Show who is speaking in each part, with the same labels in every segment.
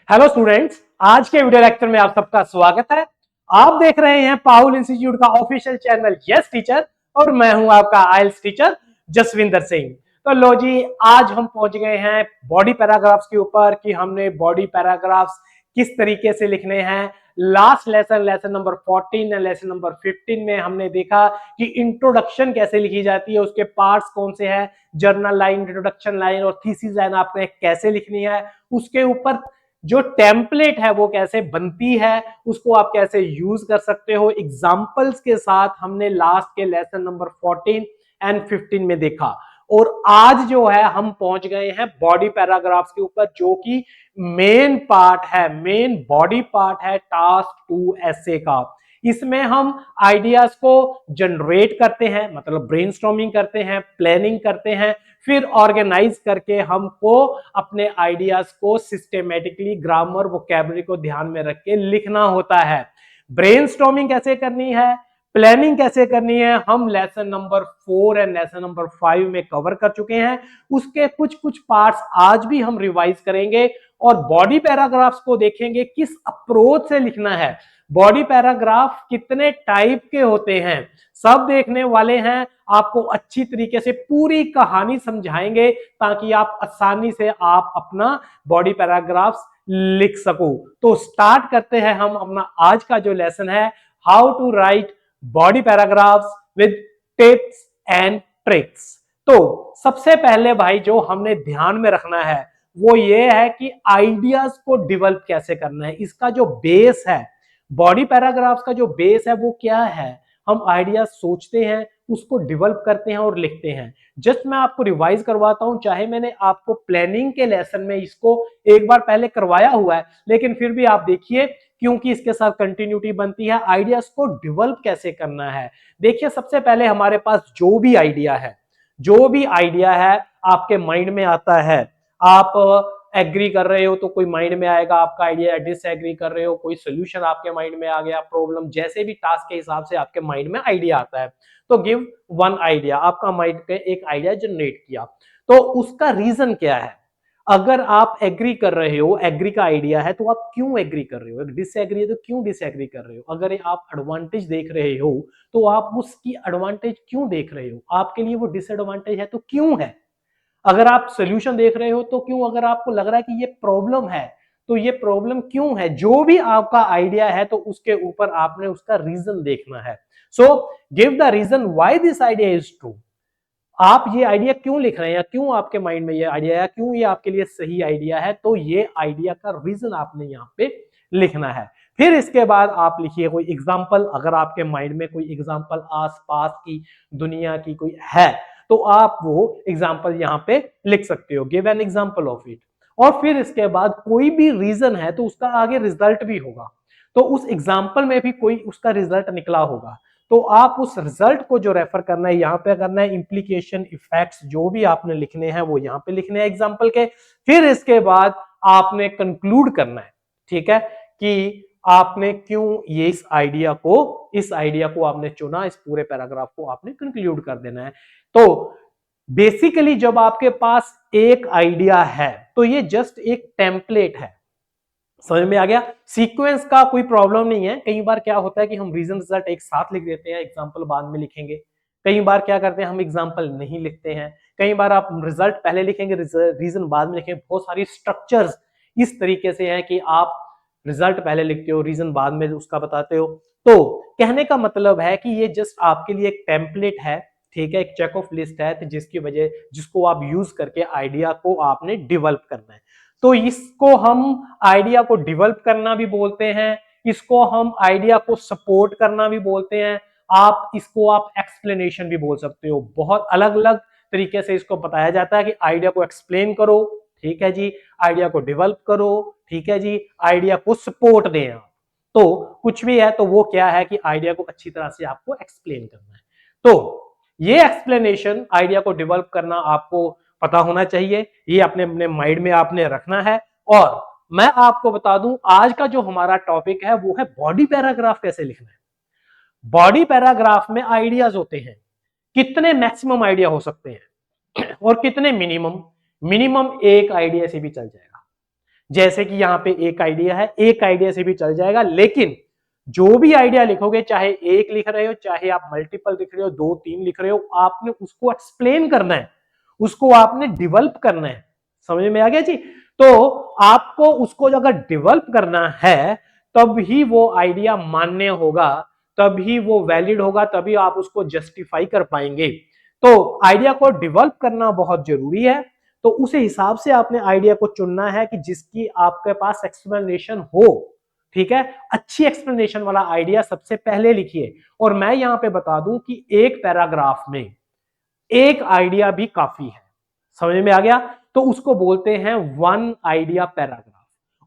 Speaker 1: Hello students, आज के video lecture में आप सबका स्वागत है। आप देख रहे हैं पाहुल इंस्टीट्यूट का ऑफिशियल चैनल यस टीचर और मैं हूं आपका आइल्स टीचर जसविंदर सिंह। तो लो जी, आज हम पहुंच गए हैं बॉडी पैराग्राफ्स के ऊपर कि हमने बॉडी पैराग्राफ्स किस तरीके से लिखने हैं। लास्ट लेसन नंबर 14 और लेसन नंबर 15 में हमने देखा कि इंट्रोडक्शन कैसे लिखी जाती है, उसके पार्ट्स कौन से हैं, जर्नल लाइन, इंट्रोडक्शन लाइन और थीसिस लाइन आपने कैसे लिखनी है, उसके ऊपर जो टेम्पलेट है वो कैसे बनती है, उसको आप कैसे यूज कर सकते हो एग्जांपल्स के साथ, हमने लास्ट के लेसन नंबर 14 एंड 15 में देखा। और आज जो है हम पहुंच गए हैं बॉडी पैराग्राफ्स के ऊपर, जो कि मेन पार्ट है, मेन बॉडी पार्ट है टास्क 2 एसे का। इसमें हम आइडियाज को जनरेट करते हैं, मतलब ब्रेनस्टॉर्मिंग करते हैं, प्लानिंग करते हैं, फिर ऑर्गेनाइज करके हमको अपने आइडियाज को सिस्टेमेटिकली ग्रामर वोकैबुलरी को ध्यान में रख के लिखना होता है। ब्रेनस्टॉर्मिंग कैसे करनी है, प्लानिंग कैसे करनी है, हम lesson number 4 and lesson number 5 में कवर कर चुके हैं। उसके कुछ कुछ पार्ट्स आज भी हम रिवाइज करेंगे और बॉडी पैराग्राफ्स को देखेंगे किस अप्रोच से लिखना है, बॉडी पैराग्राफ कितने टाइप के होते हैं, सब देखने वाले हैं। आपको अच्छी तरीके से पूरी कहानी समझाएंगे ताकि आप आसानी से आप अपना बॉडी पैराग्राफ्स लिख सको। तो स्टार्ट करते हैं हम अपना आज का जो लेसन है, how to write body paragraphs with tips and tricks. तो सबसे पहले भाई जो हमने ध्यान में रखना है वो ये है कि आइडियाज को डेवलप कैसे करना है। इसका जो बेस है, बॉडी पैराग्राफ्स का जो बेस है वो क्या है, हम आइडियाज सोचते हैं, उसको डेवलप करते हैं और लिखते हैं। जस्ट मैं आपको रिवाइज करवाता हूं, चाहे मैंने आपको प्लानिंग के लेसन में इसको एक बार पहले करवाया हुआ है, लेकिन फिर भी आप देखिए क्योंकि इसके साथ कंटिन्यूटी बनती है। आइडियाज को डेवलप कैसे करना है, देखिए सबसे पहले हमारे पास जो भी आइडिया है, जो भी आइडिया है आपके माइंड में आता है, आप एग्री कर रहे हो तो कोई माइंड में आएगा आपका आइडिया, डिसएग्री कर रहे हो कोई सोल्यूशन आपके माइंड में आ गया, प्रॉब्लम जैसे भी टास्क के हिसाब से आपके माइंड में आइडिया आता है। तो गिव वन आइडिया, आपका माइंड पे एक आइडिया जनरेट किया, तो उसका रीजन क्या है। अगर आप एग्री कर रहे हो, एग्री का आइडिया है तो आप क्यों एग्री कर रहे हो, डिसएग्री है तो क्यों डिसएग्री कर रहे हो। अगर आप एडवांटेज देख रहे हो तो आप उसकी एडवांटेज क्यों देख रहे हो, आपके लिए वो डिसएडवांटेज है तो क्यों है। अगर आप सोल्यूशन देख रहे हो तो क्यों, अगर आपको लग रहा है कि ये प्रॉब्लम है तो ये प्रॉब्लम क्यों है। जो भी आपका आइडिया है तो उसके ऊपर आपने उसका रीजन देखना है। So give the reason why this idea is true. आप ये आइडिया क्यों लिख रहे हैं, या क्यों आपके माइंड में ये आइडिया है, क्यों ये आपके लिए सही आइडिया है, तो ये आइडिया का रीजन आपने यहाँ पे लिखना है। फिर इसके बाद आप लिखिए कोई एग्जाम्पल, अगर आपके माइंड में कोई एग्जाम्पल आसपास की दुनिया की कोई है तो आप वो एग्जाम्पल यहाँ पे लिख सकते हो, give an example of it. और फिर इसके बाद कोई भी रीजन है तो उसका आगे रिजल्ट भी होगा, तो उस एग्जाम्पल में भी कोई उसका रिजल्ट निकला होगा, तो आप उस रिजल्ट को जो रेफर करना है यहाँ पे करना है, इंप्लीकेशन इफेक्ट्स जो भी आपने लिखने हैं वो यहाँ पे लिखने हैं एग्जाम्पल के। फिर इसके बाद आपने कंक्लूड करना है, ठीक है, कि आपने क्यों ये इस आइडिया को आपने चुना, इस पूरे पैराग्राफ को आपने कंक्लूड कर देना है। तो बेसिकली जब आपके पास एक आइडिया है तो ये जस्ट एक टेम्पलेट है, समझ में आ गया। सीक्वेंस का कोई प्रॉब्लम नहीं है। कई बार क्या होता है कि हम रीजन रिजल्ट एक साथ लिख देते हैं, एग्जांपल बाद में लिखेंगे। कई बार क्या करते हैं हम एग्जांपल नहीं लिखते हैं, कई बार आप रिजल्ट पहले लिखेंगे रीजन बाद में लिखेंगे। बहुत सारी स्ट्रक्चर्स इस तरीके से हैं कि आप रिजल्ट पहले लिखते हो, रीजन बाद में उसका बताते हो। तो कहने का मतलब है कि ये जस्ट आपके लिए एक टेम्पलेट है, ठीक है, एक चेक ऑफ लिस्ट है, जिसको आप यूज करके आइडिया को आपने डेवलप करना है। तो इसको हम आइडिया को डेवलप करना भी बोलते हैं, इसको हम आइडिया को सपोर्ट करना भी बोलते हैं, आप एक्सप्लेनेशन भी बोल सकते हो। बहुत अलग अलग तरीके से इसको बताया जाता है कि आइडिया को एक्सप्लेन करो, ठीक है जी, आइडिया को डेवलप करो, ठीक है जी, आइडिया को सपोर्ट दें आप। तो कुछ भी है तो वो क्या है कि आइडिया को अच्छी तरह से आपको एक्सप्लेन करना है। तो ये एक्सप्लेनेशन, आइडिया को डेवलप करना आपको पता होना चाहिए, ये अपने अपने माइंड में आपने रखना है। और मैं आपको बता दूं आज का जो हमारा टॉपिक है वो है बॉडी पैराग्राफ कैसे लिखना है। बॉडी पैराग्राफ में आइडियाज होते हैं, कितने मैक्सिमम आइडिया हो सकते हैं और कितने मिनिमम। मिनिमम एक आइडिया से भी चल जाएगा, जैसे कि यहाँ पे एक आइडिया है, एक आइडिया से भी चल जाएगा, लेकिन जो भी आइडिया लिखोगे, चाहे एक लिख रहे हो, चाहे आप मल्टीपल लिख रहे हो, 2 3 लिख रहे हो, आपने उसको एक्सप्लेन करना है, उसको आपने डेवलप करना है। समझ में आ गया जी? तो आपको उसको अगर डेवलप करना है तब ही वो आइडिया मान्य होगा, तभी वो वैलिड होगा, तभी आप उसको जस्टिफाई कर पाएंगे। तो आइडिया को डेवलप करना बहुत जरूरी है। तो उस हिसाब से आपने आइडिया को चुनना है कि जिसकी आपके पास एक्सप्लेनेशन हो। ठीक है, अच्छी एक्सप्लेनेशन वाला आइडिया सबसे पहले लिखिए। और मैं यहां पे बता दूं कि एक पैराग्राफ में एक आइडिया भी काफी है। समझ में आ गया? तो उसको बोलते हैं वन आइडिया पैराग्राफ।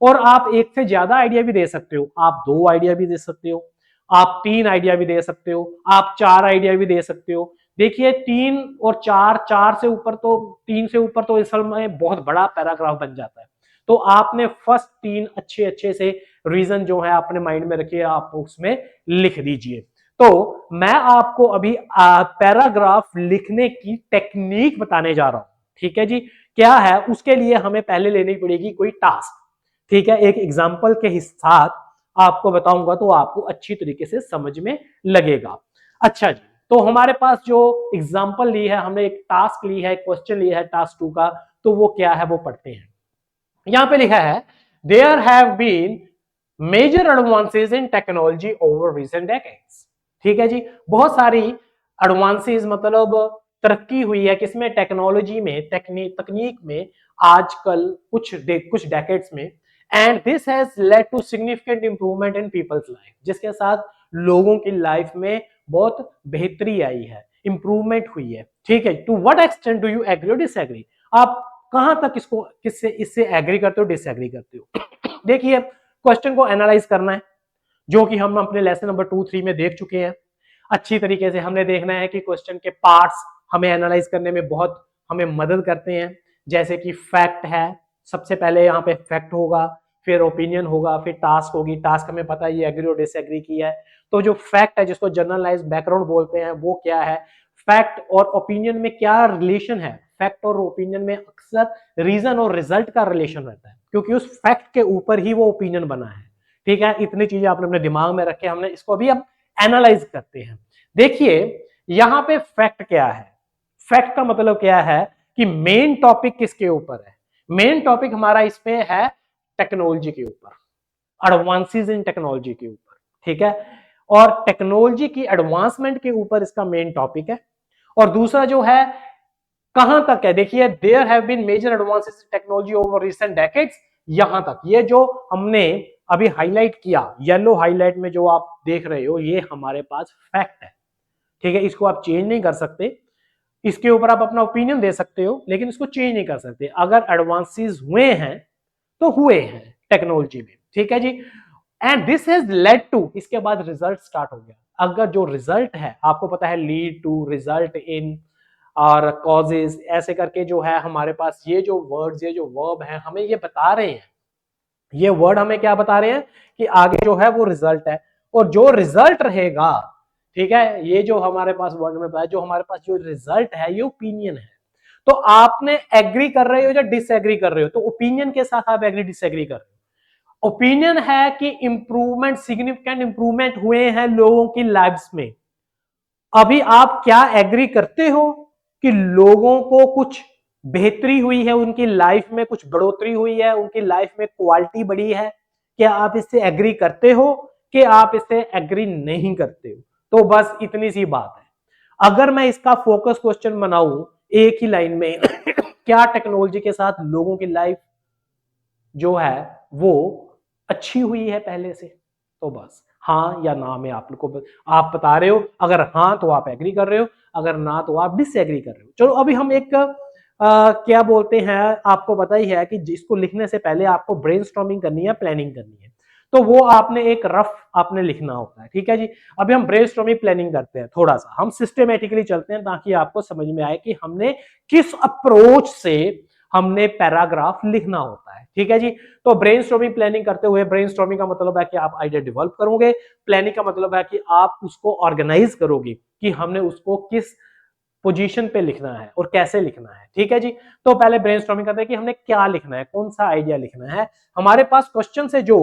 Speaker 1: और आप एक से ज्यादा आइडिया भी दे सकते हो, आप 2 आइडिया भी दे सकते हो, आप 3 आइडिया भी दे सकते हो, आप 4 आइडिया भी दे सकते हो। देखिए 3 और 4, 4 से ऊपर तो, 3 से ऊपर तो असल में बहुत बड़ा पैराग्राफ बन जाता है। तो आपने फर्स्ट 3 अच्छे अच्छे से रीजन जो है अपने माइंड में रखिए, आप उसमें लिख दीजिए। तो मैं आपको अभी पैराग्राफ लिखने की टेक्निक बताने जा रहा हूं। ठीक है जी? क्या है उसके लिए हमें पहले लेनी पड़ेगी कोई टास्क। ठीक है, एक एग्जाम्पल के साथ आपको बताऊंगा तो आपको अच्छी तरीके से समझ में लगेगा। अच्छा जी, तो हमारे पास जो एग्जाम्पल ली है, हमने एक टास्क ली है, क्वेश्चन लिया है टास्क 2 का, तो वो क्या है वो पढ़ते हैं। यहां पे लिखा है there have been major advances in technology over recent decades. ठीक है जी, बहुत सारी एडवांसेस मतलब तरक्की हुई है किसमें, टेक्नोलॉजी में, तकनीक में आजकल कुछ डेकेड्स में। And this has led to significant improvement in people's life, जिसके साथ लोगों की लाइफ में बहुत बेहतरी आई है, इंप्रूवमेंट हुई है। ठीक है, to what extent do you agree और डिसएग्री? आप कहां तक इसको किससे इससे एग्री करते हो, डिसएग्री करते हो? देखिए क्वेश्चन को एनालाइज करना है, जो कि हम अपने लेसन नंबर 2 3 में देख चुके हैं। अच्छी तरीके से हमने देखना है कि क्वेश्चन के पार्ट्स हमें एनालाइज करने में बहुत हमें मदद करते हैं। जैसे कि फैक्ट है, सबसे पहले यहाँ पे फैक्ट होगा, फिर ओपिनियन होगा, फिर टास्क होगी। टास्क हमें पता है ये एग्री और डिसएग्री की है। तो जो फैक्ट है, जिसको जनरलाइज बैकग्राउंड बोलते हैं, वो क्या है? फैक्ट और ओपिनियन में क्या रिलेशन है? फैक्ट और ओपिनियन में अक्सर रीजन और रिजल्ट का रिलेशन रहता है, क्योंकि उस फैक्ट के ऊपर ही वो ओपिनियन बना है। ठीक है, इतनी चीजें आपने अपने दिमाग में रखे, हमने इसको अभी अब एनालाइज करते हैं। देखिए यहां पे फैक्ट क्या है? फैक्ट का मतलब क्या है कि मेन टॉपिक किसके ऊपर है? मेन टॉपिक हमारा इसमें है टेक्नोलॉजी के ऊपर, एडवांसेस इन टेक्नोलॉजी के ऊपर। ठीक है, और टेक्नोलॉजी की एडवांसमेंट के ऊपर इसका मेन टॉपिक है। और दूसरा जो है कहां तक है, देखिए there have been major advances in technology over recent decades, यहां तक। ये जो हमने अभी हाईलाइट किया, येलो हाईलाइट में जो आप देख रहे हो, ये हमारे पास फैक्ट है। ठीक है, इसको आप चेंज नहीं कर सकते, इसके ऊपर आप अपना ओपिनियन दे सकते हो, लेकिन इसको चेंज नहीं कर सकते। अगर एडवांसेस हुए हैं तो हुए हैं टेक्नोलॉजी में। ठीक है जी, and this has led to, इसके बाद रिजल्ट स्टार्ट हो गया। अगर जो रिजल्ट है, आपको पता है लीड टू, रिजल्ट इन और कॉजेज, ऐसे करके जो है हमारे पास ये जो वर्ड्स, ये जो वर्ब है, हमें ये बता रहे हैं, ये वर्ड हमें क्या बता रहे हैं कि आगे जो है वो रिजल्ट है। और जो रिजल्ट रहेगा, ठीक है, ये जो हमारे पास वर्ड में बताया, जो हमारे पास जो रिजल्ट है ये ओपिनियन है। तो आपने एग्री कर रहे हो या डिसएग्री कर रहे हो? तो ओपिनियन के साथ आप एग्री डिसएग्री कर रहे हो। ओपिनियन है कि इंप्रूवमेंट, सिग्निफिकेंट इंप्रूवमेंट हुए हैं लोगों की लाइफ्स में। अभी आप क्या एग्री करते हो कि लोगों को कुछ बेहतरी हुई है, उनकी लाइफ में कुछ बढ़ोतरी हुई है, उनकी लाइफ में क्वालिटी बढ़ी है? क्या आप इससे एग्री करते हो कि आप इससे एग्री नहीं करते हो? तो बस इतनी सी बात है। अगर मैं इसका फोकस क्वेश्चन बनाऊं एक ही लाइन में क्या टेक्नोलॉजी के साथ लोगों की लाइफ जो है वो अच्छी हुई है पहले से? तो बस हाँ या ना में आप लोग को आप बता रहे हो। अगर हाँ तो आप एग्री कर रहे हो, अगर ना तो आप डिसएग्री कर रहे हो। चलो अभी हम एक क्या बोलते हैं, आपको पता ही है कि जिसको लिखने से पहले आपको ब्रेनस्टॉर्मिंग करनी है, प्लानिंग करनी है। तो वो आपने एक रफ आपने लिखना होता है। ठीक है जी, अभी हम ब्रेनस्टॉर्मिंग प्लानिंग करते हैं, थोड़ा सा हम सिस्टमेटिकली चलते हैं ताकि आपको समझ में आए कि हमने किस अप्रोच से हमने पैराग्राफ लिखना होता है। ठीक है जी, तो ब्रेनस्टॉर्मिंग प्लानिंग करते हुए, ब्रेनस्टॉर्मिंग का मतलब है कि आप आइडिया डेवलप करोगे, प्लानिंग का मतलब है कि आप उसको ऑर्गेनाइज करोगे कि हमने उसको किस पोजीशन पे लिखना है और कैसे लिखना है। ठीक है जी, तो पहले ब्रेनस्टॉर्मिंग करते हैं कि हमने क्या लिखना है, कौन सा आइडिया लिखना है। हमारे पास क्वेश्चन से जो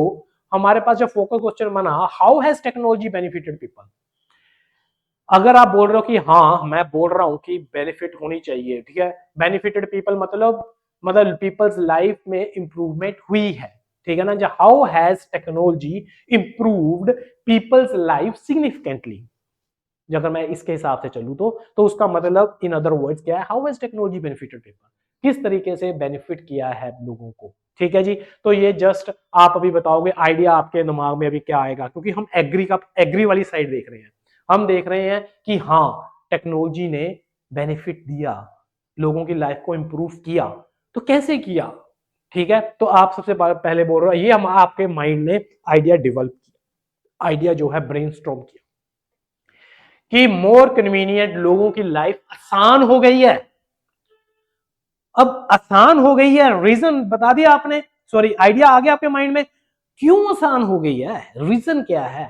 Speaker 1: हमारे पास जो फोकल क्वेश्चन बना, how has technology benefited people. अगर आप बोल रहे हो कि हाँ मैं बोल रहा हूं कि बेनिफिट होनी चाहिए, ठीक है, बेनिफिटेड पीपल मतलब पीपल्स लाइफ में इंप्रूवमेंट हुई है, ठीक है ना। जो how has technology improved people's life significantly, अगर मैं इसके हिसाब से चलूं तो उसका मतलब इन अदर वर्ड्स क्या है, how has technology benefited people, किस तरीके से बेनिफिट किया है लोगों को। ठीक है जी, तो ये जस्ट आप अभी बताओगे, आइडिया आपके दिमाग में अभी क्या आएगा, क्योंकि हम एग्री वाली साइड देख रहे हैं। हम देख रहे हैं कि हाँ टेक्नोलॉजी ने बेनिफिट दिया, लोगों की लाइफ को इंप्रूव किया, तो कैसे किया। ठीक है, तो आप सबसे पहले बोल रहे हो ये हम आपके माइंड ने आइडिया डेवलप किया, आइडिया जो है ब्रेनस्टॉर्म किया कि मोर कन्वीनियंट, लोगों की लाइफ आसान हो गई है। अब आसान हो गई है, रीजन बता दिया आपने, सॉरी आइडिया आ गया आपके माइंड में, क्यों आसान हो गई है, रीजन क्या है।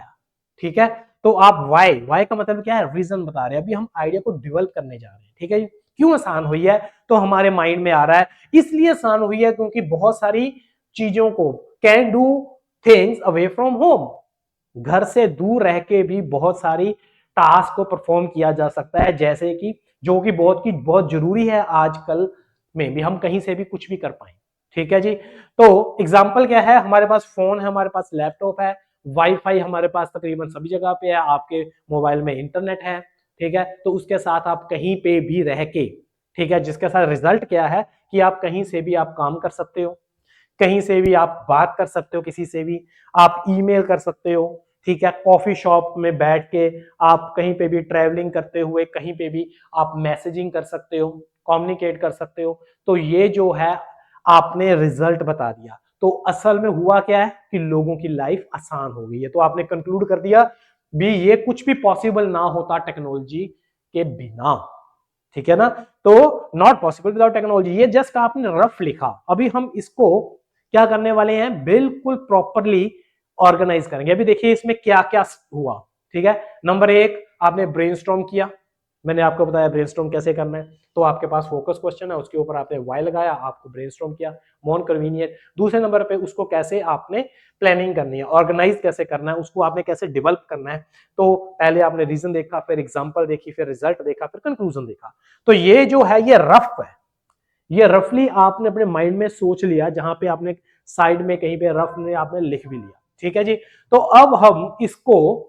Speaker 1: ठीक है, तो आप वाई का मतलब क्या है, रीजन बता रहे हैं, अभी हम आइडिया को डेवलप करने जा रहे हैं। ठीक है, क्यों आसान हुई है, तो हमारे माइंड में आ रहा है इसलिए आसान हुई है क्योंकि बहुत सारी चीजों को can do things away from home, घर से दूर रह के भी बहुत सारी टास्क को परफॉर्म किया जा सकता है, जैसे कि जो कि बहुत जरूरी है आजकल में भी, हम कहीं से भी कुछ भी कर पाए। ठीक है जी, तो एग्जांपल क्या है, हमारे पास फोन है, हमारे पास लैपटॉप है, वाईफाई हमारे पास तकरीबन सभी जगह पे है, आपके मोबाइल में इंटरनेट है। ठीक है, तो उसके साथ आप कहीं पे भी रह के, ठीक है, जिसके साथ रिजल्ट क्या है कि आप कहीं से भी आप काम कर सकते हो, कहीं से भी आप बात कर सकते हो, किसी से भी आप ईमेल कर सकते हो। ठीक है, कॉफी शॉप में बैठ के आप कहीं पे भी ट्रैवलिंग करते हुए कहीं पे भी आप मैसेजिंग कर सकते हो, कम्युनिकेट कर सकते हो। तो ये जो है आपने रिजल्ट बता दिया, तो असल में हुआ क्या है कि लोगों की लाइफ आसान हो गई है। तो आपने कंक्लूड कर दिया भी ये कुछ भी पॉसिबल ना होता टेक्नोलॉजी के बिना। ठीक है ना, तो नॉट पॉसिबल विदाउट टेक्नोलॉजी, ये जस्ट आपने रफ लिखा। अभी हम इसको क्या करने वाले हैं, बिल्कुल प्रॉपरली ऑर्गेनाइज करेंगे। अभी देखिए इसमें क्या क्या हुआ। ठीक है, नंबर एक, आपने ब्रेनस्टॉर्म किया, मैंने आपको बताया ब्रेनस्टॉर्म कैसे करना है। तो आपके पास फोकस क्वेश्चन है, उसके ऊपर आपने वाई लगाया, आपको ब्रेनस्टॉर्म किया, मोर कन्वीनियंट। दूसरे नंबर पे उसको कैसे आपने प्लानिंग करनी है, ऑर्गेनाइज कैसे करना है, उसको आपने कैसे डेवलप करना है। तो पहले आपने रीजन देखा, फिर एग्जांपल देखी, फिर रिजल्ट देखा, फिर कंक्लूजन देखा। तो ये जो है ये रफ है, ये रफली आपने अपने माइंड में सोच लिया, जहां पे आपने साइड में कहीं पे रफ में आपने लिख भी लिया। ठीक है जी, तो अब हम इसको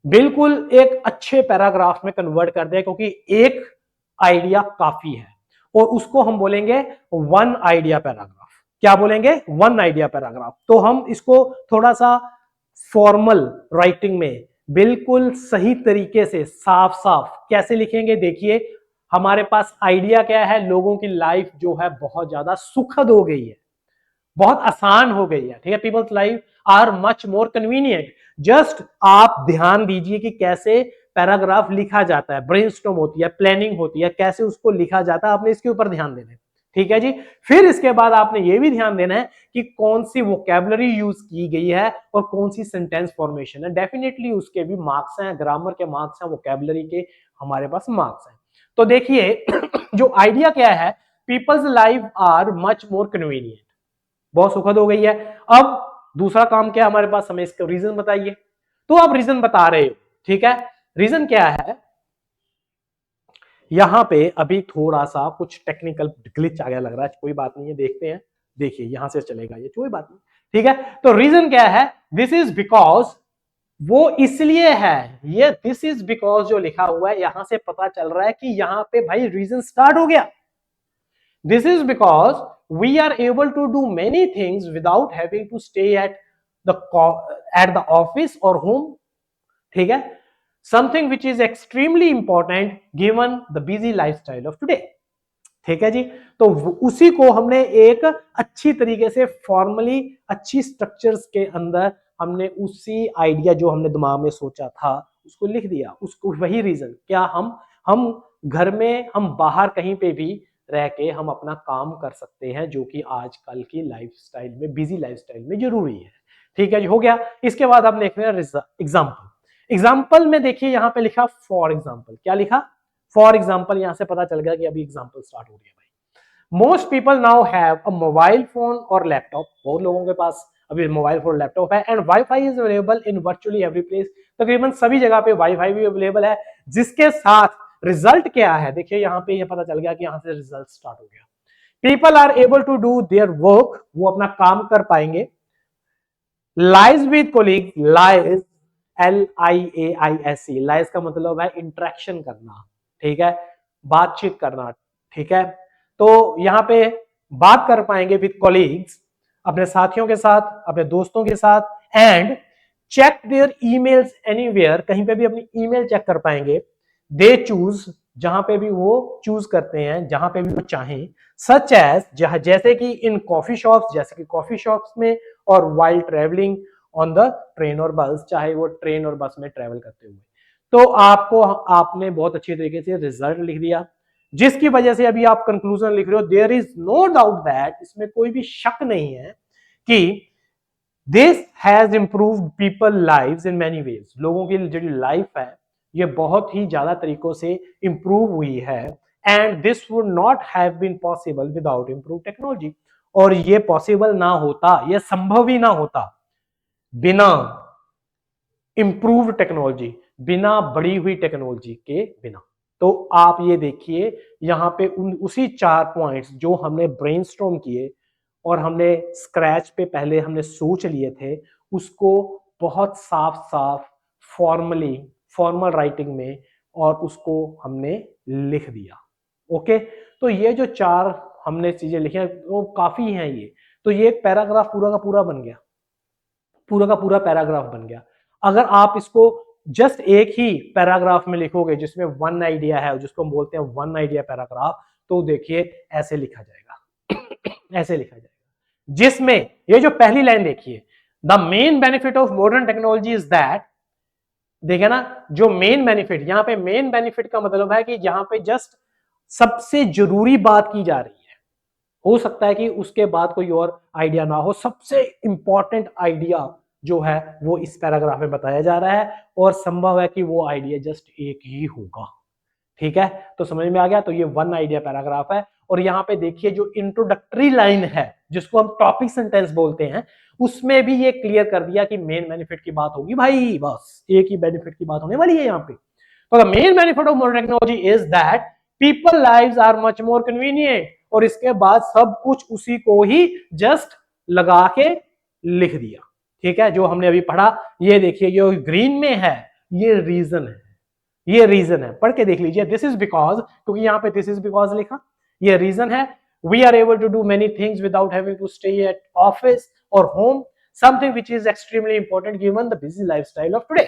Speaker 1: बिल्कुल एक अच्छे पैराग्राफ में कन्वर्ट कर दें, क्योंकि एक आइडिया काफी है, और उसको हम बोलेंगे वन आइडिया पैराग्राफ। क्या बोलेंगे, वन आइडिया पैराग्राफ। तो हम इसको थोड़ा सा फॉर्मल राइटिंग में बिल्कुल सही तरीके से साफ साफ कैसे लिखेंगे, देखिए हमारे पास आइडिया क्या है, लोगों की लाइफ जो है बहुत ज्यादा सुखद हो गई है, बहुत आसान हो गई है। ठीक है, people's life are much more convenient. Just आप ध्यान दीजिए कि कैसे पैराग्राफ लिखा जाता है, ब्रेनस्टॉर्म होती है, प्लानिंग होती है, कैसे उसको लिखा जाता है, आपने इसके ऊपर ध्यान देना है। ठीक है जी, फिर इसके बाद आपने ये भी ध्यान देना है कि कौन सी वोकैबुलरी यूज की गई है और कौन सी सेंटेंस फॉर्मेशन है। डेफिनेटली उसके भी मार्क्स हैं, ग्रामर के मार्क्स हैं, वोकैबुलरी के हमारे पास मार्क्स हैं। तो देखिए जो आइडिया क्या है, people's life are much more convenient, बहुत सुखद हो गई है। अब दूसरा काम क्या है हमारे पास, हमें इसका रीजन बताइए। तो आप रीजन बता रहे हो, ठीक है, रीजन क्या है, यहां पे अभी थोड़ा सा कुछ टेक्निकल ग्लिच आ गया लग रहा है, कोई बात नहीं है, देखते हैं। देखिए यहां से चलेगा ये, कोई बात नहीं। ठीक है, तो रीजन क्या है, दिस इज बिकॉज, वो इसलिए है, ये दिस इज बिकॉज जो लिखा हुआ है यहां से पता चल रहा है कि यहां पे भाई रीजन स्टार्ट हो गया। This is because we are able to do many things without having to stay at the office or home. ठीक है, something which is extremely important given the busy lifestyle of today. ठीक है जी, तो उसी को हमने एक अच्छी तरीके से फॉर्मली अच्छी स्ट्रक्चर्स के अंदर हमने उसी आइडिया जो हमने दिमाग में सोचा था उसको लिख दिया। उसको वही रीजन क्या, हम घर में, हम बाहर कहीं पे भी रह के हम अपना काम कर सकते हैं, जो कि आजकल की लाइफस्टाइल में, बिजी लाइफस्टाइल में जरूरी है। ठीक है जी, हो गया। इसके बाद आप देख रहे हैं एग्जाम्पल। एग्जाम्पल में देखिए यहां पे लिखा फॉर एग्जाम्पल, क्या लिखा, फॉर एग्जाम्पल यहां से पता चल गया कि अभी एग्जाम्पल स्टार्ट हो रही है भाई। Most people now have a mobile phone और लैपटॉप, बहुत लोगों के पास अभी मोबाइल फोन लैपटॉप है, and wifi is available in virtually every place, तकरीबन सभी जगह पे वाईफाई भी अवेलेबल है। जिसके साथ रिजल्ट क्या है, देखिए यहां पे ये पता चल गया कि यहां से रिजल्ट स्टार्ट हो गया। People are able to do their work, वो अपना काम कर पाएंगे। Liaise with colleague, liaise LIAISE, liaise का मतलब है इंटरेक्शन करना, ठीक है, बातचीत करना, ठीक है। तो यहां पे बात कर पाएंगे विद कोलीग्स, अपने साथियों के साथ, अपने दोस्तों के साथ, and check their emails anywhere, कहीं पे भी अपनी ईमेल चेक कर पाएंगे। दे चूज, जहां पे भी वो चूज करते हैं, जहां पे भी वो चाहें, सच एज, जैसे कि इन कॉफी शॉप्स, जैसे कि कॉफी शॉप्स में, और while travelling on the train और बस, चाहे वो ट्रेन और बस में ट्रेवल करते हुए। तो आपने बहुत अच्छी तरीके से रिजल्ट लिख दिया, जिसकी वजह से अभी आप कंक्लूजन लिख रहे हो। There is no doubt that, इसमें कोई भी शक नहीं है कि this has improved people lives in many ways, लोगों की जो लाइफ है ये बहुत ही ज्यादा तरीकों से इंप्रूव हुई है। And this would not have been possible without improve technology, और ये पॉसिबल ना होता, ये संभव ही ना होता बिना इंप्रूव्ड टेक्नोलॉजी, बिना बढ़ी हुई टेक्नोलॉजी के बिना। तो आप ये देखिए यहां पे उसी 4 पॉइंट्स जो हमने ब्रेनस्टॉर्म किए और हमने स्क्रैच पे पहले हमने सोच लिए थे, उसको बहुत साफ साफ फॉर्मल राइटिंग में, और उसको हमने लिख दिया। ओके, तो ये जो 4 हमने चीजें लिखी हैं वो काफी हैं ये। तो ये एक पैराग्राफ पूरा का पूरा बन गया, पूरा का पूरा पैराग्राफ बन गया। अगर आप इसको जस्ट एक ही पैराग्राफ में लिखोगे जिसमें वन आइडिया है, जिसको हम बोलते हैं वन आइडिया पैराग्राफ, तो देखिए ऐसे लिखा जाएगा ऐसे लिखा जाएगा, जिसमें ये जो पहली लाइन देखिए, the main benefit of modern technology is that, देखिए ना, जो मेन बेनिफिट, यहां पे मेन बेनिफिट का मतलब है कि यहां पे जस्ट सबसे जरूरी बात की जा रही है। हो सकता है कि उसके बाद कोई और आइडिया ना हो, सबसे इंपॉर्टेंट आइडिया जो है वो इस पैराग्राफ में बताया जा रहा है, और संभव है कि वो आइडिया जस्ट एक ही होगा। ठीक है, तो समझ में आ गया। तो ये वन आइडिया पैराग्राफ है। और यहाँ पे देखिए जो इंट्रोडक्टरी लाइन है, जिसको हम टॉपिक सेंटेंस बोलते हैं, उसमें भी ये क्लियर कर दिया कि मेन बेनिफिट की बात होगी भाई, बस एक ही बेनिफिट की बात होने वाली है यहाँ पे। तो the main benefit of modern technology is that people lives are much more convenient, और इसके बाद सब कुछ उसी को ही जस्ट लगा के लिख दिया। ठीक है, जो हमने अभी पढ़ा, ये देखिए जो ग्रीन में है ये रीजन है, ये रीजन है, पढ़ के देख लीजिए। दिस इज बिकॉज, क्योंकि यहाँ पे दिस इज बिकॉज लिखा, ये रीजन है। We are able to do many things without having to stay at office और home, something which is extremely important given the busy lifestyle of today.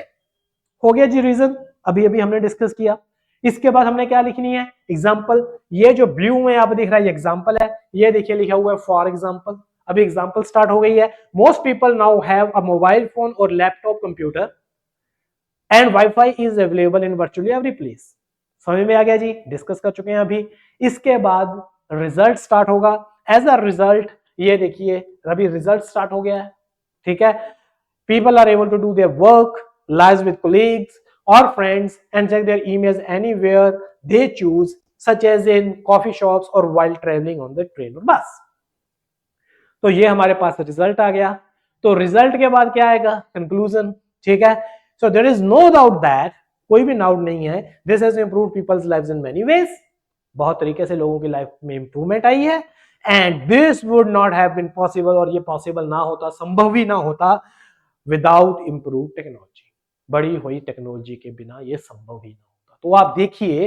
Speaker 1: हो गया जी reason, अभी अभी हमने डिस्कस किया। इसके बाद हमने क्या लिखनी है, एग्जाम्पल। ये जो ब्लू में आप दिख रहा है ये एग्जाम्पल है, ये देखिए लिखा हुआ है फॉर एग्जाम्पल। अभी एग्जाम्पल स्टार्ट हो गई है। Most people now have a mobile phone और laptop computer and wifi is available in virtually every place. समझ में आ गया जी, डिस्कस कर चुके हैं अभी। इसके बाद रिजल्ट स्टार्ट होगा। एज अ रिजल्ट ये देखिए अभी रिजल्ट स्टार्ट हो गया है। ठीक है, people are able to do their work, lives with colleagues or friends and check their emails anywhere they choose, such as in coffee shops or while traveling on the train or bus. तो ये हमारे पास result आ गया। तो result के बाद क्या आएगा, conclusion. ठीक है, so there is no doubt that, कोई भी डाउट नहीं है, this has improved people's lives in many ways, बहुत तरीके से लोगों की लाइफ में इंप्रूवमेंट आई है। And this would not have been possible, और ये पॉसिबल ना होता, संभव ही ना होता, विदाउट इंप्रूव टेक्नोलॉजी, बढ़ी हुई टेक्नोलॉजी के बिना ये संभव ही ना होता। तो आप देखिए,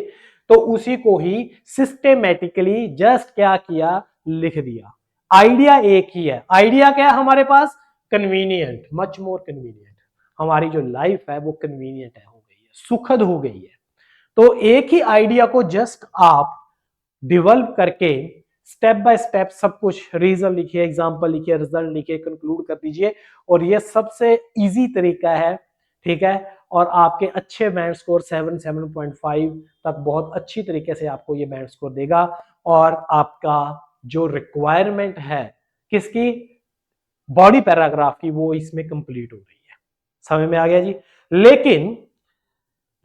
Speaker 1: तो उसी को ही सिस्टेमेटिकली जस्ट क्या किया, लिख दिया। आइडिया एक ही है। आइडिया क्या है हमारे पास, कन्वीनियंट, मच मोर कन्वीनियंट। हमारी जो लाइफ है वो कन्वीनियंट है, हो गई है, सुखद हो गई है। तो एक ही आइडिया को जस्ट आप डेवलप करके स्टेप बाय स्टेप सब कुछ, रीजन लिखिए, एग्जांपल लिखिए, रिजल्ट लिखिए, कंक्लूड कर दीजिए, और ये सबसे इजी तरीका है। ठीक है, और आपके अच्छे बैंड स्कोर 7.5 तक बहुत अच्छी तरीके से आपको ये बैंड स्कोर देगा, और आपका जो रिक्वायरमेंट है किसकी, बॉडी पैराग्राफ की, वो इसमें कंप्लीट हो रही है। समझ में आ गया जी। लेकिन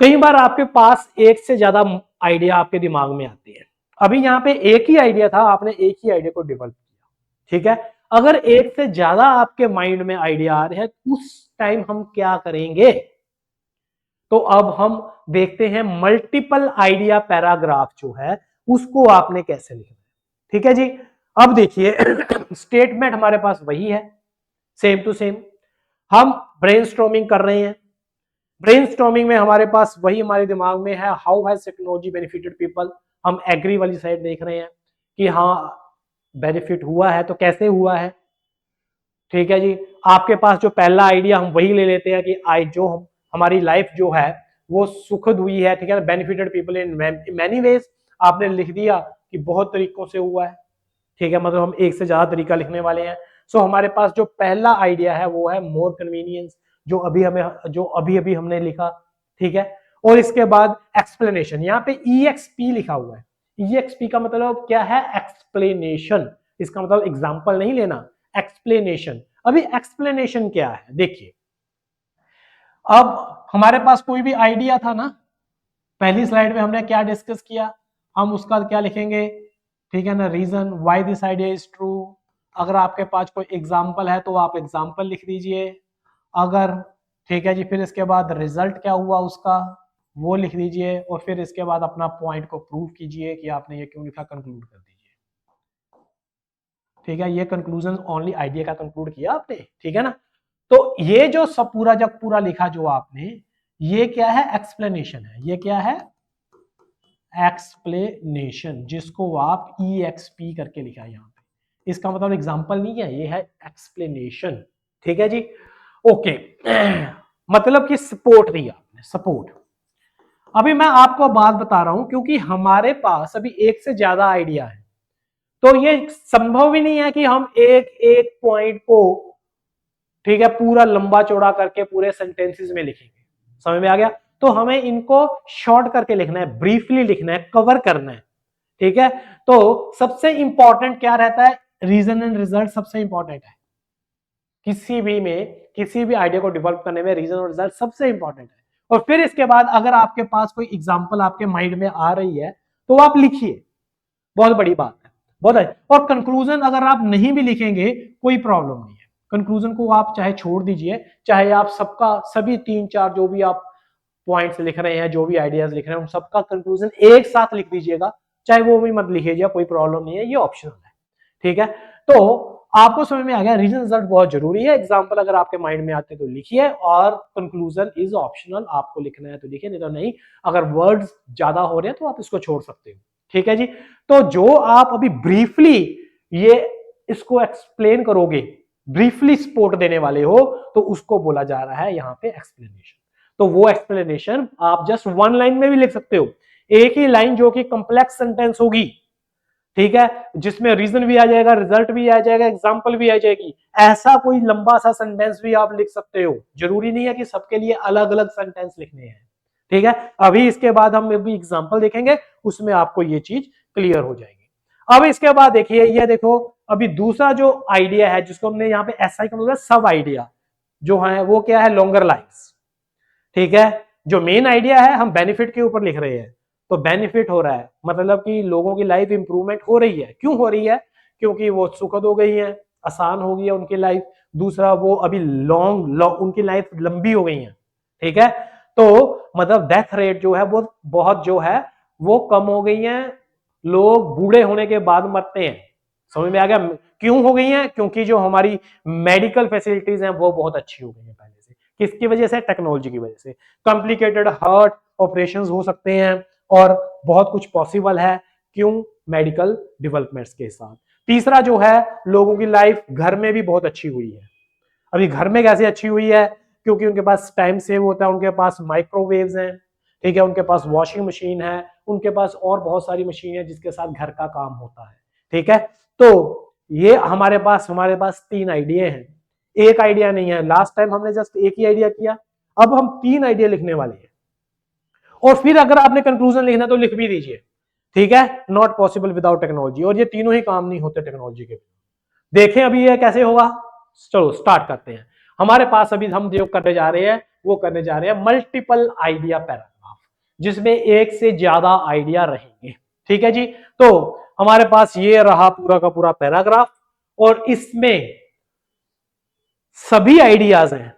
Speaker 1: कई बार आपके पास एक से ज्यादा आइडिया आपके दिमाग में आती है। अभी यहाँ पे एक ही आइडिया था, आपने एक ही आइडिया को डेवलप किया, ठीक है। अगर एक से ज्यादा आपके माइंड में आइडिया आ रहे हैं, उस टाइम हम क्या करेंगे? तो अब हम देखते हैं मल्टीपल आइडिया पैराग्राफ जो है उसको आपने कैसे लिखना है, ठीक है जी। अब देखिए स्टेटमेंट हमारे पास वही है, सेम टू सेम। हम ब्रेनस्टॉर्मिंग कर रहे हैं, ब्रेनस्टॉर्मिंग में हमारे पास वही हमारे दिमाग में है, how has technology benefited people. हम एग्री वाली साइड देख रहे हैं कि हाँ बेनिफिट हुआ है, तो कैसे हुआ है, ठीक है जी। आपके पास जो पहला आइडिया हम वही ले लेते हैं कि आई जो हमारी लाइफ जो है वो सुखद हुई है, ठीक है, benefited people in many ways. आपने लिख दिया कि बहुत तरीकों से हुआ है, ठीक है, मतलब हम एक से ज्यादा तरीका लिखने वाले हैं। सो हमारे पास जो पहला आइडिया है वो है मोर कन्वीनियंस, जो अभी अभी हमने लिखा, ठीक है। और इसके बाद एक्सप्लेनेशन, यहाँ पे EXP लिखा हुआ है। EXP का मतलब क्या है? एक्सप्लेनेशन। इसका मतलब एग्जाम्पल नहीं लेना, एक्सप्लेनेशन। अभी एक्सप्लेनेशन क्या है देखिए, अब हमारे पास कोई भी आइडिया था ना, पहली स्लाइड में हमने क्या डिस्कस किया, हम उसका क्या लिखेंगे, ठीक है ना, reason why this idea is true. अगर आपके पास कोई एग्जांपल है तो आप एग्जांपल लिख दीजिए, अगर, ठीक है जी। फिर इसके बाद रिजल्ट क्या हुआ उसका वो लिख दीजिए, और फिर इसके बाद अपना पॉइंट को प्रूव कीजिए कि आपने ये क्यों लिखा, कंक्लूड कर दीजिए, ठीक है। ये कंक्लूजन ओनली आइडिया का कंक्लूड किया आपने, ठीक है ना। तो ये जो सब पूरा जब पूरा लिखा जो आपने, ये क्या है? एक्सप्लेनेशन है। ये क्या है? एक्सप्लेनेशन, जिसको आप EXP करके लिखा है यहाँ पे। इसका मतलब एग्जांपल नहीं है, ये है एक्सप्लेनेशन, ठीक है जी। ओके मतलब कि सपोर्ट दिया आपने, सपोर्ट। अभी मैं आपको बात बता रहा हूं, क्योंकि हमारे पास अभी एक से ज्यादा आइडिया है, तो ये संभव ही नहीं है कि हम एक एक पॉइंट को, ठीक है, पूरा लंबा चौड़ा करके पूरे सेंटेंसेस में लिखेंगे। समझ में आ गया? तो हमें इनको शॉर्ट करके लिखना है, ब्रीफली लिखना है, कवर करना है, ठीक है। तो सबसे इंपॉर्टेंट क्या रहता है? रीजन एंड रिजल्ट सबसे इंपॉर्टेंट है किसी भी आइडिया को डेवलप करने में। रीजन और रिजल्ट सबसे इंपॉर्टेंट है। और फिर इसके बाद अगर आपके पास कोई एग्जांपल आपके माइंड में आ रही है तो आप लिखिए, बहुत बड़ी बात है, बहुत है। और कंक्लूजन अगर आप नहीं भी लिखेंगे कोई प्रॉब्लम नहीं है, कंक्लूजन को आप चाहे छोड़ दीजिए, चाहे आप सबका सभी 3-4 जो भी आप पॉइंट्स लिख रहे हैं, जो भी आइडियाज लिख रहे हैं, उन सबका कंक्लूजन एक साथ लिख दीजिएगा, चाहे वो भी मत लिखिएगा, कोई प्रॉब्लम नहीं है, ये ऑप्शनल है, ठीक है। तो आपको समझ में आ गया, रीजन रिजल्ट बहुत जरूरी है। एग्जांपल अगर आपके माइंड में आते हैं तो लिखिए, और कंक्लूजन इज ऑप्शनल, आपको लिखना है तो लिखिए, नहीं तो नहीं। अगर वर्ड्स ज्यादा हो रहे हैं तो आप इसको छोड़ सकते हो, ठीक है जी। तो जो आप अभी ब्रीफली ये इसको एक्सप्लेन करोगे, ब्रीफली सपोर्ट देने वाले हो, तो उसको बोला जा रहा है यहाँ पे एक्सप्लेनेशन। तो वो एक्सप्लेनेशन आप जस्ट वन लाइन में भी लिख सकते हो, एक ही लाइन जो कि कंप्लेक्स सेंटेंस होगी, ठीक है, जिसमें रीजन भी आ जाएगा, रिजल्ट भी आ जाएगा, एग्जांपल भी आ जाएगी। ऐसा कोई लंबा सा सेंटेंस भी आप लिख सकते हो, जरूरी नहीं है कि सबके लिए अलग अलग सेंटेंस लिखने हैं, ठीक है। अभी इसके बाद हम भी एग्जांपल देखेंगे, उसमें आपको ये चीज क्लियर हो जाएगी। अब इसके बाद देखिए, ये देखो, अभी दूसरा जो आइडिया है जिसको हमने यहाँ पे SI का मतलब सब आइडिया जो है वो क्या है? लॉन्गर लाइफ, ठीक है। जो मेन आइडिया है हम बेनिफिट के ऊपर लिख रहे हैं, तो बेनिफिट हो रहा है मतलब कि लोगों की लाइफ इंप्रूवमेंट हो रही है। क्यों हो रही है? क्योंकि वो सुखद हो गई है, आसान हो गई है उनकी लाइफ। दूसरा, वो अभी लॉन्ग उनकी लाइफ लंबी हो गई है, ठीक है। तो मतलब डेथ रेट जो है वो बहुत जो है वो कम हो गई है, लोग बूढ़े होने के बाद मरते हैं। समझ में आ गया? क्यों हो गई है? क्योंकि जो हमारी मेडिकल फैसिलिटीज हैं वो बहुत अच्छी हो गई है पहले से। किसकी वजह से? टेक्नोलॉजी की वजह से। कॉम्प्लिकेटेड हार्ट ऑपरेशंस हो सकते हैं और बहुत कुछ पॉसिबल है, क्यों? मेडिकल डेवलपमेंट्स के साथ। तीसरा जो है, लोगों की लाइफ घर में भी बहुत अच्छी हुई है। अभी घर में कैसे अच्छी हुई है? क्योंकि उनके पास टाइम सेव होता है, उनके पास माइक्रोवेव्स हैं, ठीक है, उनके पास वॉशिंग मशीन है, उनके पास और बहुत सारी मशीन है जिसके साथ घर का काम होता है, ठीक है। तो ये हमारे पास 3 आइडिया हैं, एक आइडिया नहीं है। लास्ट टाइम हमने जस्ट एक ही आइडिया किया, अब हम 3 आइडिया लिखने वाले हैं। और फिर अगर आपने कंक्लूजन लिखना तो लिख भी दीजिए, ठीक है। नॉट पॉसिबल विदाउट टेक्नोलॉजी, और ये तीनों ही काम नहीं होते टेक्नोलॉजी के। देखें अभी ये कैसे होगा, चलो स्टार्ट करते हैं। हमारे पास अभी हम जो करने जा रहे हैं वो करने जा रहे हैं मल्टीपल आइडिया पैराग्राफ। जिसमें एक से ज्यादा आइडिया रहेंगे। ठीक है जी, तो हमारे पास ये रहा पूरा का पूरा पैराग्राफ और इसमें सभी आइडियाज हैं।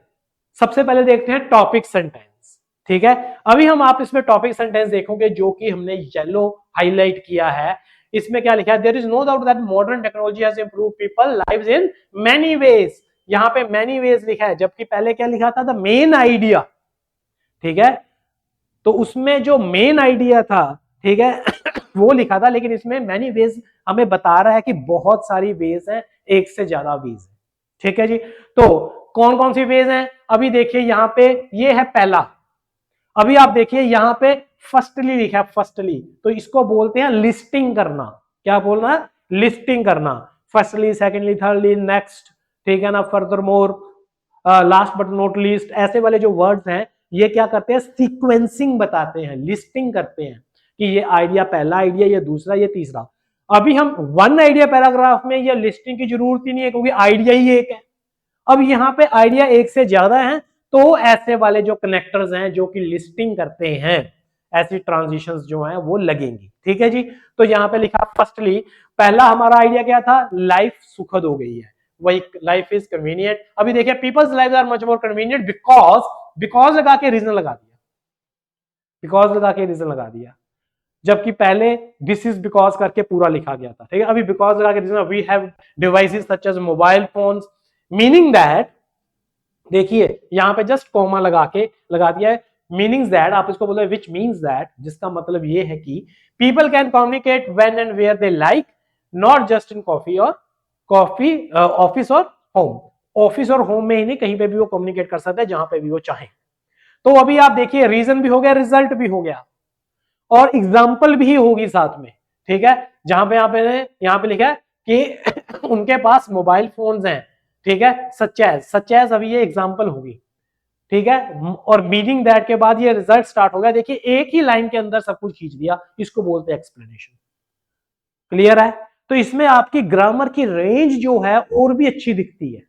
Speaker 1: सबसे पहले देखते हैं टॉपिक सेंटेंस। ठीक है, अभी हम आप इसमें टॉपिक सेंटेंस देखोगे जो कि हमने येलो हाईलाइट किया है। इसमें क्या लिखा है, there is no doubt that modern technology has improved people lives in many ways. यहां पे मेनी वेज लिखा है, जबकि पहले क्या लिखा था, द मेन आइडिया। ठीक है, तो उसमें जो मेन आइडिया था, ठीक है वो लिखा था, लेकिन इसमें मेनी वेज हमें बता रहा है कि बहुत सारी वेज हैं, एक से ज्यादा वेज है। ठीक है जी, तो कौन कौन सी वेज हैं, अभी देखिए यहां पे ये है पहला। अभी आप देखिए यहां पे फर्स्टली लिखा है, फर्स्टली, तो इसको बोलते हैं लिस्टिंग करना। क्या बोलना है, लिस्टिंग करना। फर्स्टली, सेकेंडली, थर्डली, नेक्स्ट, ठीक है ना, further more, last but not least, ऐसे वाले जो वर्ड्स हैं ये क्या करते हैं, सीक्वेंसिंग बताते हैं, लिस्टिंग करते हैं कि ये आइडिया, पहला आइडिया, ये दूसरा, ये तीसरा। अभी हम वन आइडिया पैराग्राफ में ये लिस्टिंग की जरूरत ही नहीं है क्योंकि आइडिया ही एक है। अब यहाँ पे आइडिया एक से ज्यादा है तो ऐसे वाले जो कनेक्टर्स हैं जो कि लिस्टिंग करते हैं, ऐसी ट्रांजिशंस जो हैं वो लगेंगी। ठीक है जी, तो यहाँ पे लिखा फर्स्टली, पहला हमारा आइडिया क्या था, लाइफ सुखद हो गई है, वही लाइफ इज कन्वीनियंट। अभी देखिए people's lives are much more convenient because लगा के रीजन लगा दिया, बिकॉज लगा के रीजन लगा दिया, जबकि पहले दिस इज बिकॉज करके पूरा लिखा गया था। ठीक है, अभी बिकॉज लगा के reason, we have devices such as mobile phones, meaning that, देखिए यहां पे जस्ट कॉमा लगा दिया है, मीनिंग्स दैट, आप इसको बोलो विच मीन्स दैट, जिसका मतलब ये है कि people can communicate when and where they like, not just in office और होम। ऑफिस और होम में ही नहीं, कहीं पे भी वो कम्युनिकेट कर सकता है, जहां पे भी वो चाहे। तो अभी आप देखिए रीजन भी हो गया, रिजल्ट भी हो गया और एग्जाम्पल भी होगी साथ में। ठीक है, जहां पे यहाँ पे लिखा है कि उनके पास मोबाइल फोन्स हैं। ठीक है, सच एज अभी ये एग्जाम्पल होगी। ठीक है, और मीनिंग दैट के बाद ये रिजल्ट स्टार्ट हो गया। देखिए एक ही लाइन के अंदर सब कुछ खींच दिया, इसको बोलते हैं एक्सप्लेनेशन। क्लियर है, तो इसमें आपकी ग्रामर की रेंज जो है और भी अच्छी दिखती है,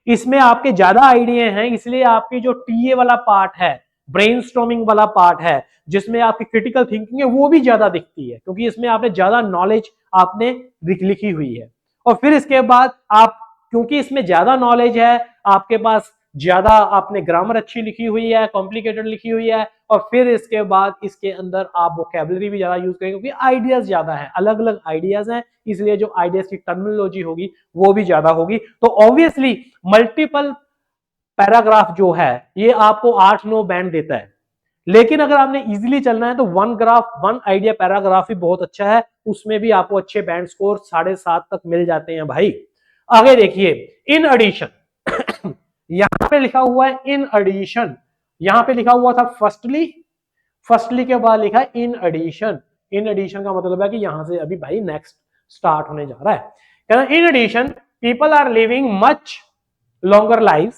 Speaker 1: इसमें आपके ज्यादा आइडिया हैं, इसलिए आपकी जो टीए वाला पार्ट है, ब्रेनस्टॉर्मिंग वाला पार्ट है, जिसमें आपकी क्रिटिकल थिंकिंग है, वो भी ज्यादा दिखती है, क्योंकि इसमें आपने ज्यादा नॉलेज आपने लिखी हुई है। और फिर इसके बाद आप, क्योंकि इसमें ज्यादा नॉलेज है आपके पास, ज्यादा आपने ग्रामर अच्छी लिखी हुई है, कॉम्प्लिकेटेड लिखी हुई है, और फिर इसके बाद इसके अंदर आप वोकैबुलरी भी ज्यादा यूज करेंगे, क्योंकि आइडियाज ज्यादा है, अलग अलग आइडियाज हैं, इसलिए जो आइडियाज की टर्मिनोलॉजी होगी वो भी ज्यादा होगी। तो ऑब्वियसली मल्टीपल पैराग्राफ जो है ये आपको 8-9 बैंड देता है, लेकिन अगर आपने इजीली चलना है तो वन आइडिया पैराग्राफ ही बहुत अच्छा है, उसमें भी आपको अच्छे बैंड स्कोर 7.5 तक मिल जाते हैं भाई। आगे देखिए, इन एडिशन यहां पे लिखा हुआ है इन एडिशन, यहां पे लिखा हुआ था फर्स्टली के बाद लिखा है इन एडिशन। इन एडिशन का मतलब है कि यहां से अभी भाई नेक्स्ट स्टार्ट होने जा रहा है। In addition people are living much longer life,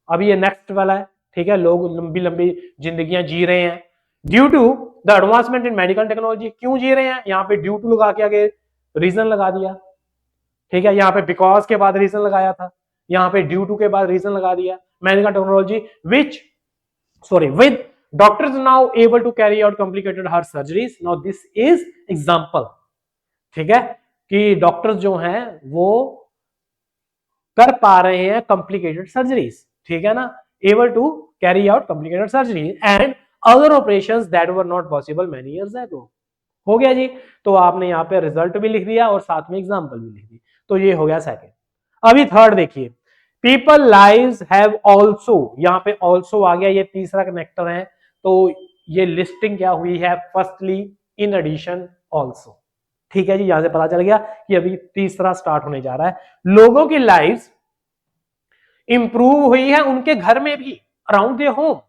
Speaker 1: अभी ये नेक्स्ट वाला है। ठीक है, लोग लंबी लंबी जिंदगियां जी रहे हैं due to the advancement in medical technology. क्यों जी रहे हैं, यहाँ पे ड्यू टू लगा के आगे रीजन लगा दिया। ठीक है, यहाँ पे बिकॉज के बाद रीजन लगाया था, यहाँ पे ड्यू टू के बाद रीजन लगा दिया, medical technology with doctors now able to carry out complicated heart surgeries, now this is example. ठीक है, कि डॉक्टर्स जो हैं वो कर पा रहे हैं कॉम्प्लिकेटेड सर्जरीज। ठीक है ना, able to carry out complicated surgery and other operations that were not possible many years ago. हो गया जी, तो आपने यहाँ पे रिजल्ट भी लिख दिया और साथ में एग्जांपल भी लिख दी, तो ये हो गया सेकंड। अभी थर्ड देखिए, पीपल लाइव्स हैव आल्सो, यहाँ पे आल्सो आ गया, ये तीसरा कनेक्टर है, तो ये लिस्टिंग क्या हुई है, फर्स्टली, इन एडिशन, आल्सो। ठीक है जी, यहां से पता चल गया कि अभी तीसरा स्टार्ट होने जा रहा है। लोगों की लाइव्स इंप्रूव हुई है, उनके घर में भी, अराउंड देयर होम,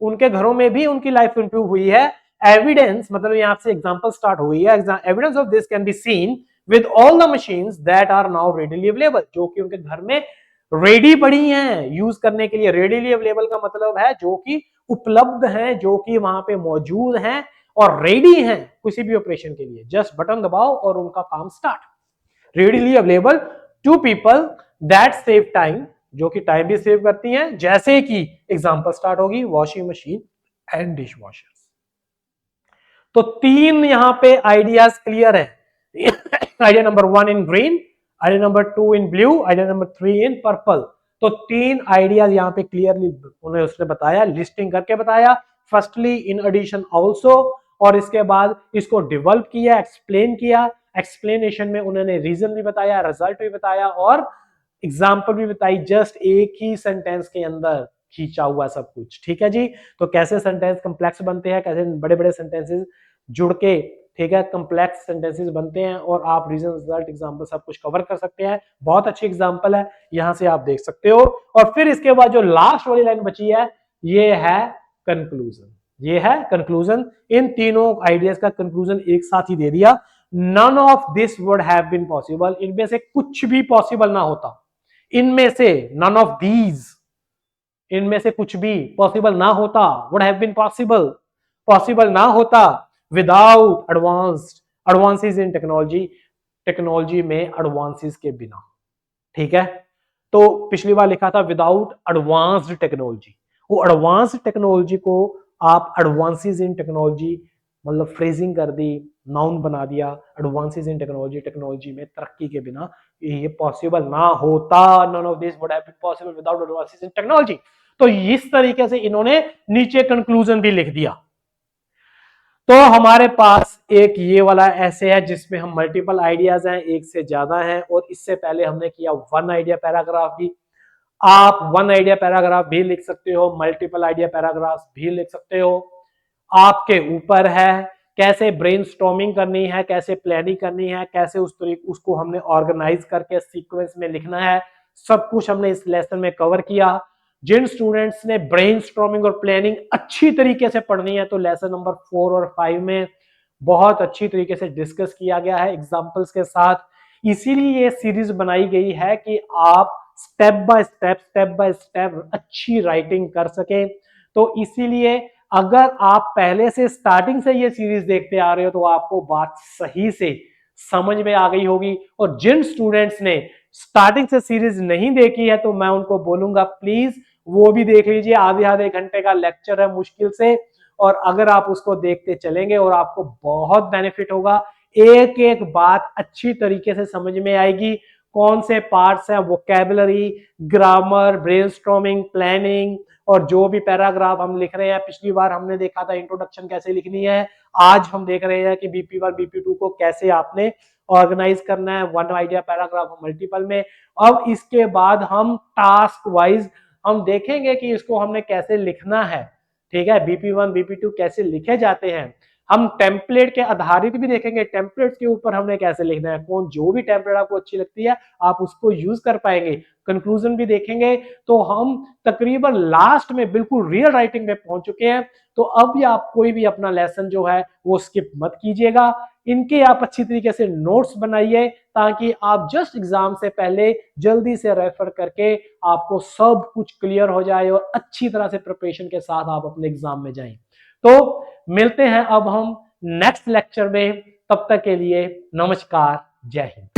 Speaker 1: उनके घरों में भी उनकी लाइफ इंप्रूव हुई है। एविडेंस मतलब यहां से एग्जांपल स्टार्ट हुई है, evidence of this can be seen with all the machines that are now readily available, जो कि उनके घर में रेडी पड़ी हैं यूज करने के लिए। रेडिली अवेलेबल का मतलब है जो कि उपलब्ध हैं, जो कि वहां पे मौजूद हैं और रेडी हैं किसी भी ऑपरेशन के लिए, जस्ट बटन दबाओ और उनका काम start. Readily available to people that save time, जो कि टाइम भी सेव करती हैं, जैसे कि एग्जांपल स्टार्ट होगी washing machine and dish washers. तो 3 यहां पे आइडियाज क्लियर है। Idea number 1 in green, idea number 2 in blue, idea number 3 in purple. तो 3 आइडियाज यहाँ पे क्लियरली उन्हें उसने बताया, लिस्टिंग करके बताया। फर्स्टली इन एडिशन ऑल्सो, और इसके बाद इसको डेवलप किया, एक्सप्लेन किया। एक्सप्लेनेशन में उन्होंने रीजन भी बताया, रिजल्ट भी बताया और एग्जाम्पल भी बताई, जस्ट एक ही सेंटेंस के अंदर खींचा हुआ सब कुछ। ठीक है जी। तो कैसे सेंटेंस कम्प्लेक्स बनते हैं, कैसे बड़े बड़े सेंटेंसेस जुड़ के, ठीक है, कम्प्लेक्स सेंटेंसेस बनते हैं, और आप रीजन रिजल्ट एग्जाम्पल सब कुछ कवर कर सकते हैं। बहुत अच्छी एग्जाम्पल है, यहां से आप देख सकते हो। और फिर इसके बाद जो लास्ट वाली लाइन बची है, ये है कंक्लूजन। ये है कंक्लूजन। इन तीनों आइडियाज का कंक्लूजन एक साथ ही दे दिया। None of this would have been possible, इनमें से कुछ भी पॉसिबल ना होता। इनमें से नन ऑफ दीज, इनमें से कुछ भी पॉसिबल ना होता, would have been possible, possible ना होता without advances in technology, technology में एडवांसेस के बिना। ठीक है। तो पिछली बार लिखा था विदाउट एडवांस्ड टेक्नोलॉजी, वो एडवांस्ड टेक्नोलॉजी को आप एडवांसेस इन टेक्नोलॉजी मतलब फ्रेजिंग कर दी, नाउन बना दिया। एडवांसेस इन टेक्नोलॉजी, टेक्नोलॉजी में तरक्की के बिना ये पॉसिबल ना होता। None of this would have been possible without advances in technology. तो इस तरीके से इन्होंने नीचे कंक्लूजन भी लिख दिया। तो हमारे पास एक ये वाला ऐसे है जिसमें हम मल्टीपल आइडियाज हैं, एक से ज्यादा हैं, और इससे पहले हमने किया वन आइडिया पैराग्राफ भी। आप वन आइडिया पैराग्राफ भी लिख सकते हो, मल्टीपल आइडिया पैराग्राफ भी लिख सकते हो, आपके ऊपर है। कैसे ब्रेनस्टॉर्मिंग करनी है, कैसे प्लानिंग करनी है, कैसे उस तरीके उसको हमने ऑर्गेनाइज करके सीक्वेंस में लिखना है, सब कुछ हमने इस लेसन में कवर किया। जिन स्टूडेंट्स ने ब्रेनस्टॉर्मिंग और प्लानिंग अच्छी तरीके से पढ़नी है, तो लेसन नंबर 4 और 5 में बहुत अच्छी तरीके से डिस्कस किया गया है एग्जाम्पल्स के साथ। इसीलिए ये सीरीज बनाई गई है कि आप स्टेप बाय स्टेप अच्छी राइटिंग कर सके। तो इसीलिए अगर आप पहले से स्टार्टिंग से ये सीरीज देखते आ रहे हो, तो आपको बात सही से समझ में आ गई होगी। और जिन स्टूडेंट्स ने स्टार्टिंग से सीरीज नहीं देखी है, तो मैं उनको बोलूंगा प्लीज वो भी देख लीजिए। आधे घंटे का लेक्चर है मुश्किल से, और अगर आप उसको देखते चलेंगे और आपको बहुत बेनिफिट होगा। एक एक बात अच्छी तरीके से समझ में आएगी। कौन से पार्ट्स हैं, वोकैबुलरी, ग्रामर, ब्रेनस्टॉर्मिंग, प्लानिंग, और जो भी पैराग्राफ हम लिख रहे हैं। पिछली बार हमने देखा था इंट्रोडक्शन कैसे लिखनी है, आज हम देख रहे हैं कि BP1 BP2 को कैसे आपने ऑर्गेनाइज करना है वन आइडिया पैराग्राफ मल्टीपल में। अब इसके बाद हम टास्क वाइज हम देखेंगे कि इसको हमने कैसे लिखना है। ठीक है, BP1 BP2 कैसे लिखे जाते हैं। हम टेम्पलेट के आधारित भी देखेंगे, टेम्पलेट के ऊपर हमने कैसे लिखना है, कौन जो भी टेम्पलेट आपको अच्छी लगती है आप उसको यूज कर पाएंगे। कंक्लूजन भी देखेंगे। तो हम तकरीबन लास्ट में बिल्कुल रियल राइटिंग में पहुंच चुके हैं। तो अब भी आप कोई भी अपना लेसन जो है वो स्किप मत कीजिएगा। इनके आप अच्छी तरीके से नोट्स बनाइए, ताकि आप जस्ट एग्जाम से पहले जल्दी से रेफर करके आपको सब कुछ क्लियर हो जाए और अच्छी तरह से प्रिपरेशन के साथ आप अपने एग्जाम में जाएं। तो मिलते हैं अब हम नेक्स्ट लेक्चर में, तब तक के लिए नमस्कार, जय हिंद।